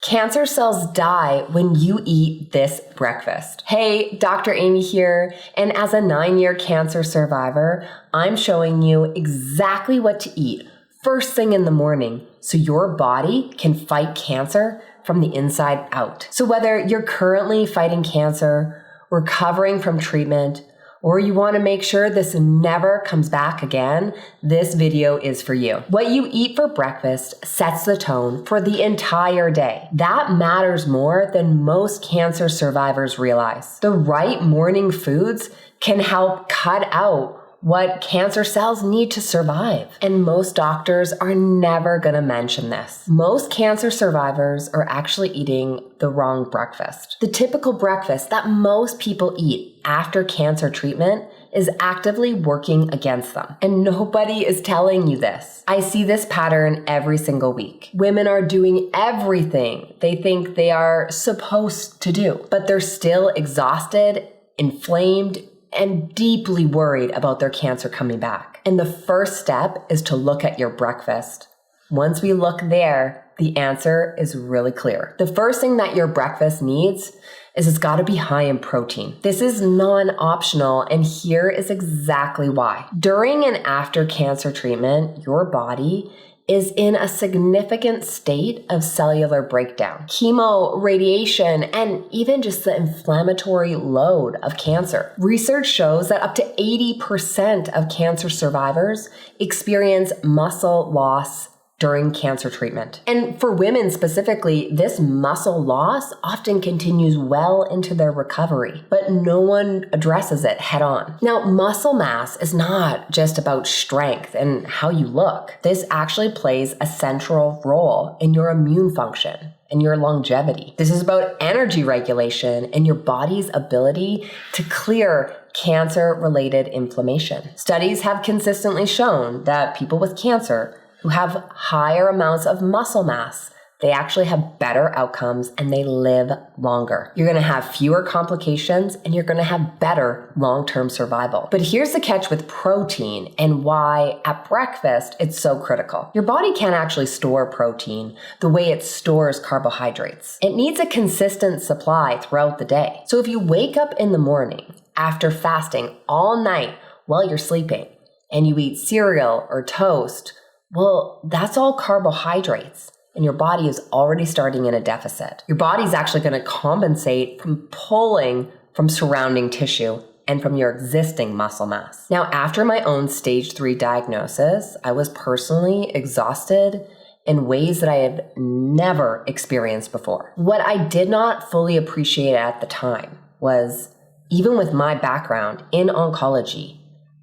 Cancer cells die when you eat this breakfast. Hey, Dr. Amy here, and as a 9-year cancer survivor, I'm showing you exactly what to eat first thing in the morning so your body can fight cancer from the inside out. So whether you're currently fighting cancer, recovering from treatment, or you want to make sure this never comes back again, this video is for you. What you eat for breakfast sets the tone for the entire day. That matters more than most cancer survivors realize. The right morning foods can help cut out what cancer cells need to survive. And most doctors are never going to mention this. Most cancer survivors are actually eating the wrong breakfast. The typical breakfast that most people eat after cancer treatment is actively working against them. And nobody is telling you this. I see this pattern every single week. Women are doing everything they think they are supposed to do, but they're still exhausted, inflamed, and deeply worried about their cancer coming back. And the first step is to look at your breakfast. Once we look there, the answer is really clear. The first thing that your breakfast needs is it's got to be high in protein. This is non-optional, and here is exactly why. During and after cancer treatment, your body is in a significant state of cellular breakdown. Chemo, radiation, and even just the inflammatory load of cancer. Research shows that up to 80% of cancer survivors experience muscle loss during cancer treatment. And for women specifically, this muscle loss often continues well into their recovery, but no one addresses it head on. Now, muscle mass is not just about strength and how you look. This actually plays a central role in your immune function and your longevity. This is about energy regulation and your body's ability to clear cancer-related inflammation. Studies have consistently shown that people with cancer who have higher amounts of muscle mass, they actually have better outcomes and they live longer. You're going to have fewer complications and you're going to have better long-term survival. But here's the catch with protein and why at breakfast it's so critical. Your body can't actually store protein the way it stores carbohydrates. It needs a consistent supply throughout the day. So if you wake up in the morning after fasting all night while you're sleeping and you eat cereal or toast, well, that's all carbohydrates, and your body is already starting in a deficit. Your body's actually going to compensate from pulling from surrounding tissue and from your existing muscle mass. Now, after my own stage 3 diagnosis, I was personally exhausted in ways that I have never experienced before. What I did not fully appreciate at the time was, even with my background in oncology,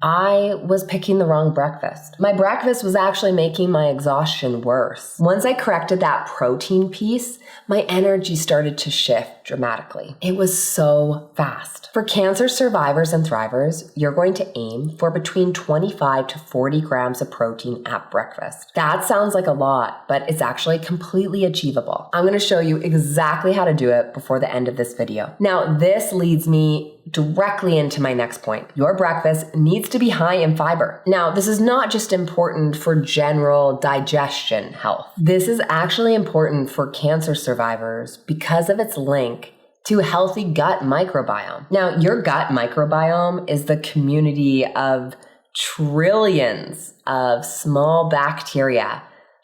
I was picking the wrong breakfast. My breakfast was actually making my exhaustion worse. Once I corrected that protein piece, my energy started to shift dramatically. It was so fast. For cancer survivors and thrivers, you're going to aim for between 25 to 40 grams of protein at breakfast. That sounds like a lot, but it's actually completely achievable. I'm going to show you exactly how to do it before the end of this video. Now, this leads me directly into my next point. Your breakfast needs to be high in fiber. Now, this is not just important for general digestion health. This is actually important for cancer survivors because of its link to a healthy gut microbiome. Now, your gut microbiome is the community of trillions of small bacteria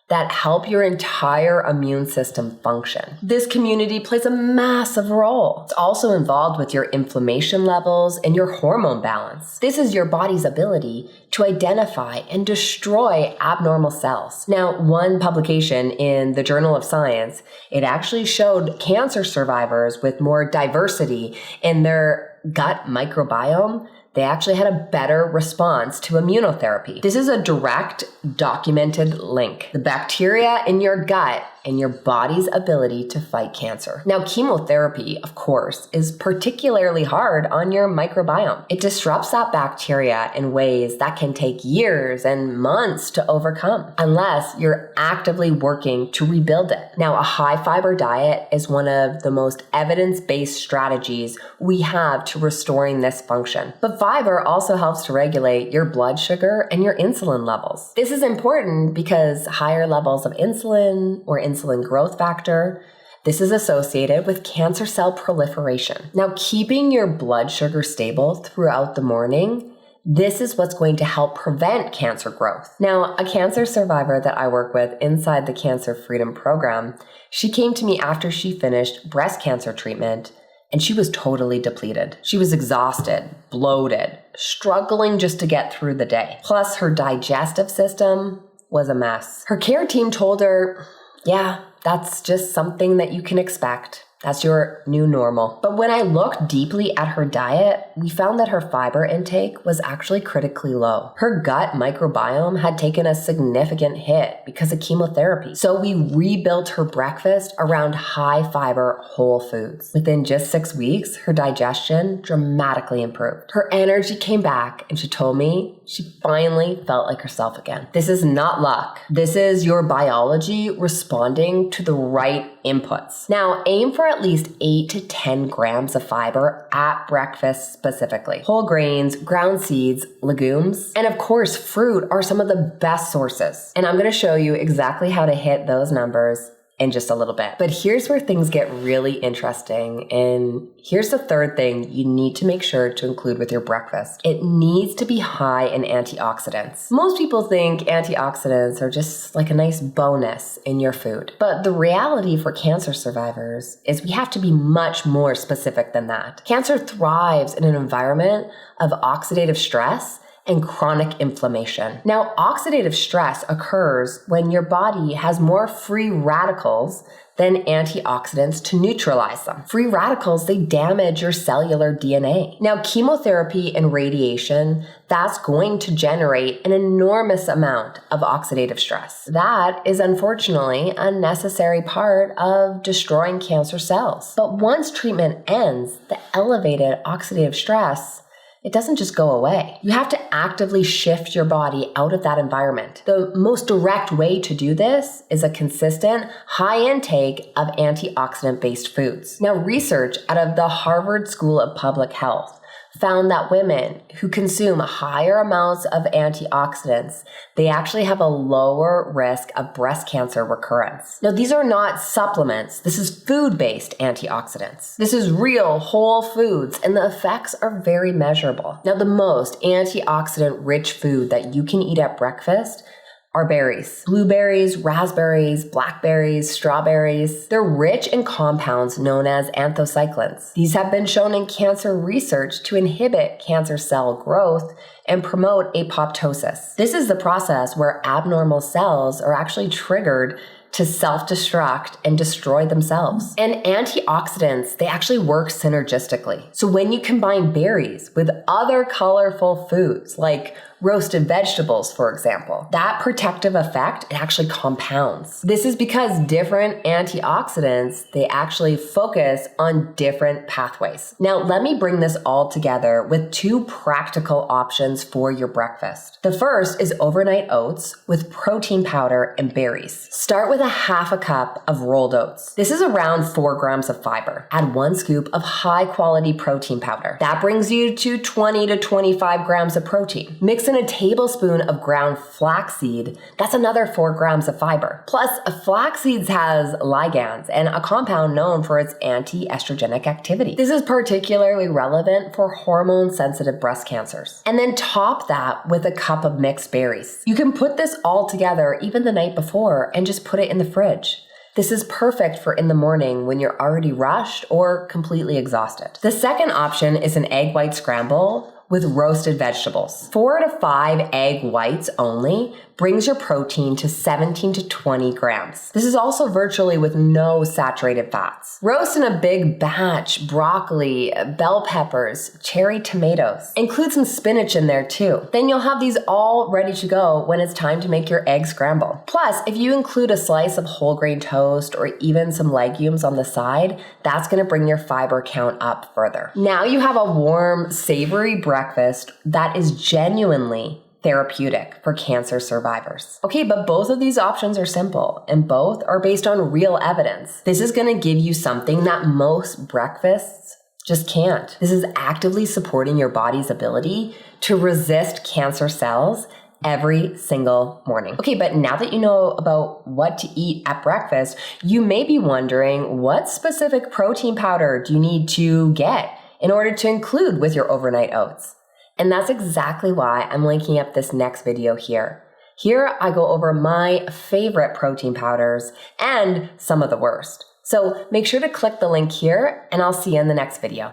that help your entire immune system function. This community plays a massive role. It's also involved with your inflammation levels and your hormone balance. This is your body's ability to identify and destroy abnormal cells. Now, one publication in the Journal of Science, it actually showed cancer survivors with more diversity in their gut microbiome, they actually had a better response to immunotherapy. This is a direct documented link. The bacteria in your gut and your body's ability to fight cancer. Now, chemotherapy, of course, is particularly hard on your microbiome. It disrupts that bacteria in ways that can take years and months to overcome, unless you're actively working to rebuild it. Now, a high fiber diet is one of the most evidence-based strategies we have to restoring this function. But fiber also helps to regulate your blood sugar and your insulin levels. This is important because higher levels of insulin or insulin growth factor, This is associated with cancer cell proliferation. Now, keeping your blood sugar stable throughout the morning, this is what's going to help prevent cancer growth. Now, a cancer survivor that I work with inside the Cancer Freedom Program, she came to me after she finished breast cancer treatment, and she was totally depleted. She was exhausted, bloated, struggling just to get through the day. Plus, her digestive system was a mess. Her care team told her, yeah, that's just something that you can expect. That's your new normal. But when I looked deeply at her diet, we found that her fiber intake was actually critically low. Her gut microbiome had taken a significant hit because of chemotherapy. So we rebuilt her breakfast around high fiber whole foods. Within just 6 weeks, her digestion dramatically improved. Her energy came back, and she told me she finally felt like herself again. This is not luck. This is your biology responding to the right inputs. Now, aim for at least 8 to 10 grams of fiber at breakfast specifically. Whole grains, ground seeds, legumes, and of course, fruit are some of the best sources. And I'm going to show you exactly how to hit those numbers in just a little bit. But here's where things get really interesting. And here's the third thing you need to make sure to include with your breakfast. It needs to be high in antioxidants. Most people think antioxidants are just like a nice bonus in your food. But the reality for cancer survivors is we have to be much more specific than that. Cancer thrives in an environment of oxidative stress and chronic inflammation. Now, oxidative stress occurs when your body has more free radicals than antioxidants to neutralize them. Free radicals, they damage your cellular DNA. Now, chemotherapy and radiation, that's going to generate an enormous amount of oxidative stress. That is unfortunately a necessary part of destroying cancer cells. But once treatment ends, the elevated oxidative stress, it doesn't just go away. You have to actively shift your body out of that environment. The most direct way to do this is a consistent, high intake of antioxidant-based foods. Now, research out of the Harvard School of Public Health found that women who consume higher amounts of antioxidants, they actually have a lower risk of breast cancer recurrence. Now, these are not supplements. This is food-based antioxidants. This is real whole foods, and the effects are very measurable. Now, the most antioxidant-rich food that you can eat at breakfast are berries. Blueberries, raspberries, blackberries, strawberries. They're rich in compounds known as anthocyanins. These have been shown in cancer research to inhibit cancer cell growth and promote apoptosis. This is the process where abnormal cells are actually triggered to self-destruct and destroy themselves. And antioxidants, they actually work synergistically. So when you combine berries with other colorful foods like roasted vegetables, for example, that protective effect, it actually compounds. This is because different antioxidants, they actually focus on different pathways. Now, let me bring this all together with 2 practical options for your breakfast. The first is overnight oats with protein powder and berries. Start with a half a cup of rolled oats. This is around 4 grams of fiber. Add 1 scoop of high quality protein powder. That brings you to 20 to 25 grams of protein. Mix in a tablespoon of ground flaxseed. That's another 4 grams of fiber. Plus, flaxseed has ligands and a compound known for its anti-estrogenic activity. This is particularly relevant for hormone-sensitive breast cancers. And then top that with a cup of mixed berries. You can put this all together even the night before and just put it in the fridge. This is perfect for in the morning when you're already rushed or completely exhausted. The second option is an egg white scramble with roasted vegetables. 4 to 5 egg whites only brings your protein to 17 to 20 grams. This is also virtually with no saturated fats. Roast in a big batch broccoli, bell peppers, cherry tomatoes. Include some spinach in there too. Then you'll have these all ready to go when it's time to make your egg scramble. Plus, if you include a slice of whole grain toast or even some legumes on the side, that's gonna bring your fiber count up further. Now you have a warm, savory breakfast that is genuinely therapeutic for cancer survivors. Okay, but both of these options are simple and both are based on real evidence. This is going to give you something that most breakfasts just can't. This is actively supporting your body's ability to resist cancer cells every single morning. Okay, but now that you know about what to eat at breakfast, you may be wondering, what specific protein powder do you need to get in order to include with your overnight oats? And that's exactly why I'm linking up this next video here. Here I go over my favorite protein powders and some of the worst. So make sure to click the link here, and I'll see you in the next video.